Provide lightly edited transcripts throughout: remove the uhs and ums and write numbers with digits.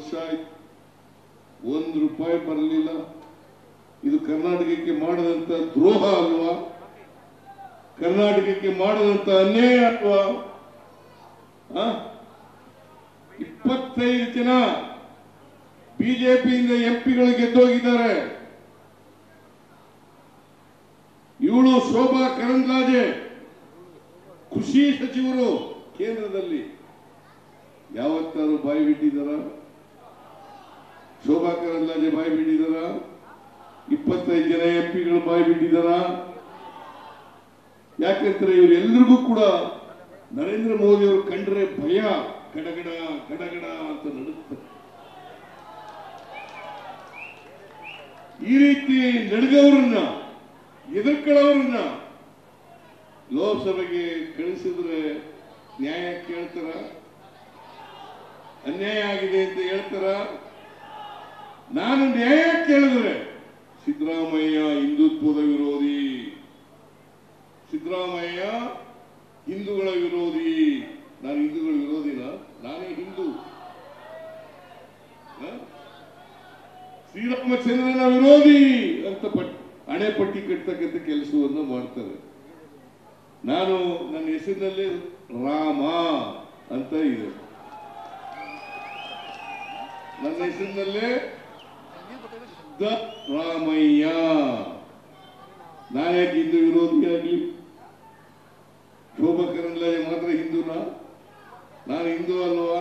ವರ್ಷ ಆಯ್ತು, ₹1 ಬರಲಿಲ್ಲ. ಇದು ಕರ್ನಾಟಕಕ್ಕೆ ಮಾಡದಂತ ದ್ರೋಹ ಅಲ್ವಾ? ಕರ್ನಾಟಕಕ್ಕೆ ಮಾಡದಂತ ಅನ್ಯಾಯ ಅಲ್ವಾ? 25 ಜನ ಬಿಜೆಪಿಯಿಂದ ಎಂಪಿಗಳು ಗೆದ್ದೋಗಿದ್ದಾರೆ. ಇವಳು ಶೋಭಾ ಕರಂದ್ಲಾಜೆ ಕೃಷಿ ಸಚಿವರು ಕೇಂದ್ರದಲ್ಲಿ ಯಾವತ್ತಾರು ಬಾಯಿ ಬಿಟ್ಟಿದ್ದಾರ? ಶೋಭಾ ಕರಂದ್ಲಾಜೆ ಬಾಯಿ ಬಿಟ್ಟಿದ್ದಾರ? 25 ಜನ ಎಂಪಿಗಳು ಬಾಯಿ ಬಿಟ್ಟಿದ್ದಾರ? ಯಾಕಂದ್ರೆ ಇವರೆಲ್ಲರಿಗೂ ಕೂಡ ನರೇಂದ್ರ ಮೋದಿ ಅವರು ಕಂಡ್ರೆ ಭಯ, ಗಡಗಡ ಗಡಗಡ ಅಂತ ನಡುತ್ತಾರೆ. ಈ ರೀತಿ ನಡೆದವರನ್ನ, ಎದುರ್ಕೊಳ್ಳೋರನ್ನ ಲೋಕಸಭೆಗೆ ಕಳಿಸಿದ್ರೆ ನ್ಯಾಯ ಕೇಳ್ತಾರ? ಅನ್ಯಾಯ ಆಗಿದೆ ಅಂತ ಹೇಳ್ತಾರ? ನಾನು ನ್ಯಾಯ ಕೇಳಿದ್ರೆ ಸಿದ್ದರಾಮಯ್ಯ ಹಿಂದುತ್ವದ ವಿರೋಧಿ, ಸಿದ್ದರಾಮಯ್ಯ ಹಿಂದೂಗಳ ವಿರೋಧಿ. ನಾನು ಹಿಂದೂಗಳ ವಿರೋಧಿನ? ನಾನೇ ಹಿಂದೂ. ಶ್ರೀರಾಮಚಂದ್ರನ ವಿರೋಧಿ ಅಂತ ಹಣೆಪಟ್ಟಿ ಕಟ್ಟತಕ್ಕಂಥ ಕೆಲಸವನ್ನು ಮಾಡ್ತಾರೆ. ನಾನು ನನ್ನ ಹೆಸರಿನಲ್ಲಿ ರಾಮ ಅಂತ ಇದೆ, ನನ್ನ ಹೆಸರಿನಲ್ಲೇ ರಾಮಯ್ಯ. ನಾನ್ಯಾಕೆ ಹಿಂದೂ ವಿರೋಧಿಯಾಗಲಿ? ಶೋಭಾ ಕರಂದ್ಲಾಜೆ ಮಾತ್ರ ಹಿಂದೂನಾ? ನಾನು ಹಿಂದೂ ಅಲ್ವಾ?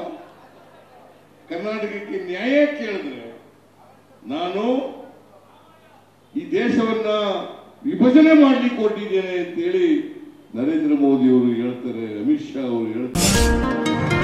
ಕರ್ನಾಟಕಕ್ಕೆ ನ್ಯಾಯ ಕೇಳಿದ್ರೆ ನಾನು ಈ ದೇಶವನ್ನ ವಿಭಜನೆ ಮಾಡ್ಲಿಕ್ಕೆ ಹೊರಟಿದ್ದೇನೆ ಅಂತೇಳಿ ನರೇಂದ್ರ ಮೋದಿ ಅವರು ಹೇಳ್ತಾರೆ, ಅಮಿತ್ ಶಾ ಅವರು ಹೇಳ್ತಾರೆ.